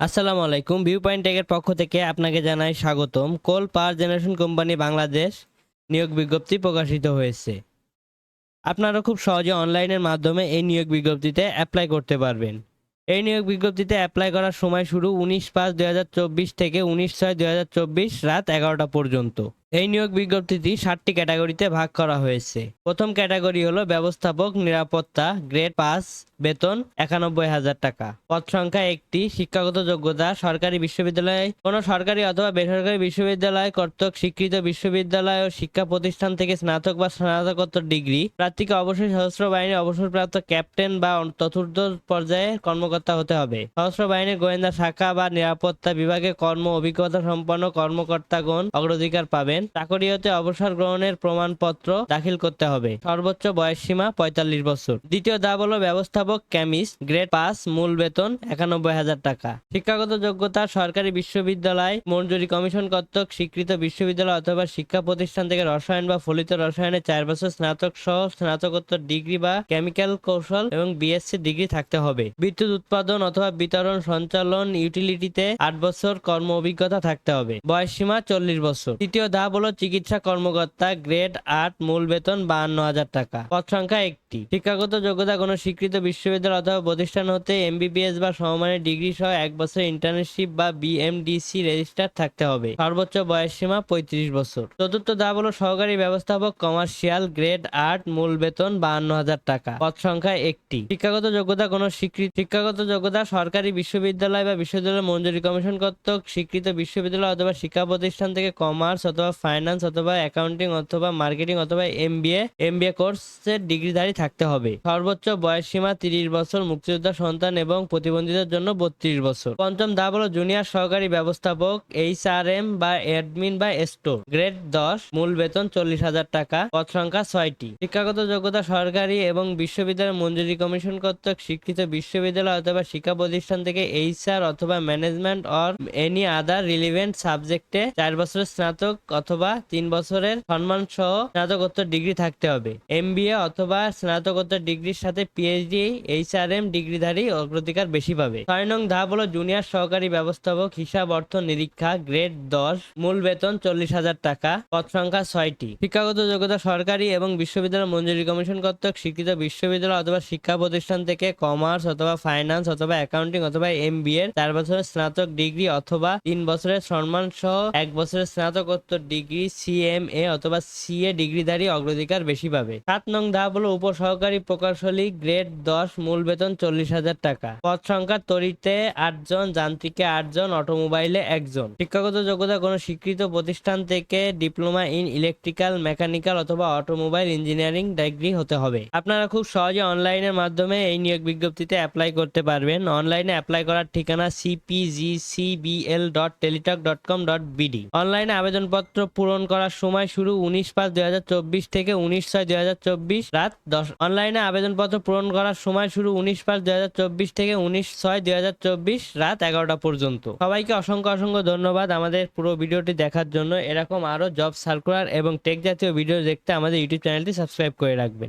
আসসালামু আলাইকুম। View point টেকের পক্ষ থেকে আপনাকে জানাই স্বাগতম। কোল পাওয়ার জেনারেশন কোম্পানি বাংলাদেশ নিয়োগ বিজ্ঞপ্তি প্রকাশিত হয়েছে। আপনারা খুব সহজে অনলাইনের মাধ্যমে এই নিয়োগ বিজ্ঞপ্তিতে অ্যাপ্লাই করতে পারবেন। এই নিয়োগ বিজ্ঞপ্তিতে অ্যাপ্লাই করার সময় শুরু 19/5/2024 থেকে 19/6/2024 রাত 11টা পর্যন্ত। এই নিয়োগ বিজ্ঞপ্তিটি 7টি ক্যাটাগরিতে ভাগ করা হয়েছে। প্রথম ক্যাটাগরি হলো ব্যবস্থাপক নিরাপত্তা, গ্রেড 5, বেতন 91,000 টাকা। পদ সংখ্যা 1টি। শিক্ষাগত যোগ্যতা সরকারি বিশ্ববিদ্যালয়, কোনো সরকারি অথবা বেসরকারি বিশ্ববিদ্যালয় কর্তৃক স্বীকৃত বিশ্ববিদ্যালয় ও শিক্ষা প্রতিষ্ঠান থেকে স্নাতক বা স্নাতকোত্তর ডিগ্রি। প্রার্থীকে অবশ্যই সশস্ত্র বাহিনীর অবসরপ্রাপ্ত ক্যাপ্টেন বা চতুর্থ পর্যায়ে কর্মকর্তা হতে হবে। সশস্ত্র বাহিনীর গোয়েন্দা শাখা বা নিরাপত্তা বিভাগে কর্ম অভিজ্ঞতা সম্পন্ন কর্মকর্তাগণ অগ্রাধিকার পাবেন। চাকরি হতে অবসর গ্রহণের প্রমাণপত্র দাখিল করতে হবে। সর্বোচ্চ বয়সসীমা 45 বছর। দ্বিতীয় ধাপ হলো ব্যবস্থাপক কেমিস্ট, গ্রেড 5, মূল বেতন 91,000 টাকা। শিক্ষাগত যোগ্যতা সরকারি বিশ্ববিদ্যালয় মঞ্জুরি কমিশন কর্তৃক স্বীকৃত বিশ্ববিদ্যালয় অথবা শিক্ষা প্রতিষ্ঠান থেকে রসায়ন বা ফলিত রসায়নে 4 বছর স্নাতক সহ স্নাতকোত্তর ডিগ্রি বা কেমিক্যাল কৌশল এবং বিএসসি ডিগ্রি থাকতে হবে। বিদ্যুৎ উৎপাদন অথবা বিতরণ সঞ্চালন ইউটিলিটিতে 8 বছর কর্ম অভিজ্ঞতা থাকতে হবে। বয়সসীমা 40 বছর। তৃতীয় ধাপ হলো চিকিৎসা কর্মকর্তা, গ্রেড 8, মূল বেতন 52,000 টাকা। পদ সংখ্যা 1টি। শিক্ষাগত যোগ্যতা কোনো স্বীকৃত বিশ্ববিদ্যালয় অথবা প্রতিষ্ঠান হতে এমবিবিএস বা সমমানের ডিগ্রি সহ 1 বছর ইন্টার্নশিপ বা বিএমডিসি রেজিস্টার থাকতে হবে। সর্বোচ্চ বয়সসীমা 35 বছর। চতুর্থ ধাপ হলো সহকারী ব্যবস্থাপক কমার্শিয়াল, গ্রেড 8, মূল বেতন 52,000 টাকা। পদ সংখ্যা 1টি। শিক্ষাগত যোগ্যতা কোনো শিক্ষাগত যোগ্যতা সরকারি বিশ্ববিদ্যালয় বা বিশ্ববিদ্যালয় মঞ্জুরি কমিশন কর্তৃক স্বীকৃত বিশ্ববিদ্যালয় অথবা শিক্ষা প্রতিষ্ঠান থেকে কমার্স অথবা ফাইন্যান্স অথবা অ্যাকাউন্টিং অথবা মার্কেটিং অথবা এমবিএ কোর্সের ডিগ্রিধারী থাকতে হবে। সর্বোচ্চ বয়সসীমা 30 বছর। মুক্তিযোদ্ধা সন্তান এবং প্রতিবন্ধীদের জন্য 32 বছর। পঞ্চম ধাপ হলো জুনিয়র সহকারী ব্যবস্থাপক, এইচআরএম বা অ্যাডমিন বা স্টোর, গ্রেড 10, মূল বেতন 40,000 টাকা। পদ সংখ্যা 6টি। শিক্ষাগত যোগ্যতা সরকারি এবং বিশ্ববিদ্যালয় মঞ্জুরি কমিশন কর্তৃক স্বীকৃত বিশ্ববিদ্যালয় অথবা শিক্ষা প্রতিষ্ঠান থেকে এইচআর অথবা management or any other relevant সাবজেক্টে 4 বছরের স্নাতক অথবা 3 বছরের সম্মান সহ স্নাতকোত্তর ডিগ্রি থাকতে হবে। এমবিএ অথবা স্নাতকোত্তর ডিগ্রির সাথে পিএইচডি এইচআরএম ডিগ্রিধারী অগ্রাধিকার বেশি পাবে। 6 নং ধাপ হলো জুনিয়র সহকারী ব্যবস্থাপক হিসাব অর্থ নিরীক্ষা, গ্রেড 10, মূল বেতন 40,000 টাকা। পদ সংখ্যা 6টি। শিক্ষাগত যোগ্যতা সরকারি এবং বিশ্ববিদ্যালয় মঞ্জুরি কমিশন কর্তৃক স্বীকৃত বিশ্ববিদ্যালয় অথবা শিক্ষা প্রতিষ্ঠান থেকে কমার্স অথবা ফাইন্যান্স অথবা অ্যাকাউন্টিং অথবা এমবিএ 4 বছরের স্নাতক ডিগ্রি অথবা 3 বছরের সম্মান সহ 1 বছরের স্নাতকোত্তর ডিগ্রি সিএমএ অথবা সিএ ডিগ্রিধারী অগ্রাধিকার বেশি পাবে। 7 নং ধাপ হলো উপসহকারী প্রকৌশলী, গ্রেড 10, মূল বেতন 40,000 টাকা। পদ সংখ্যা তড়িতে 8 জন, যান্ত্রিকে 8 জন, অটোমোবাইলে 1 জন। শিক্ষাগত যোগ্যতা কোনো স্বীকৃত প্রতিষ্ঠান থেকে ডিপ্লোমা ইন ইলেকট্রিক্যাল, মেকানিক্যাল অথবা অটোমোবাইল ইঞ্জিনিয়ারিং ডিগ্রি হতে হবে। আপনারা খুব সহজে অনলাইনের মাধ্যমে এই নিয়োগ বিজ্ঞপ্তিতে অ্যাপ্লাই করতে পারবেন। অনলাইনে অ্যাপ্লাই করার ঠিকানা cpgcbl.teletalk.com.bd। অনলাইনে আবেদনপত্র পূরণ করার সময় শুরু 19/5/2024 থেকে 19/6/2024 রাত 10। অনলাইনে আবেদনপত্র পূরণ করার সময় শুরু 19/5/2024 থেকে 19/6/2024 রাত 11টা পর্যন্ত। সবাইকে অসংখ্য ধন্যবাদ আমাদের পুরো ভিডিওটি দেখার জন্য। এরকম আরো জব সার্কুলার এবং টেক জাতীয় ভিডিও দেখতে আমাদের ইউটিউব চ্যানেলটি সাবস্ক্রাইব করে রাখবেন।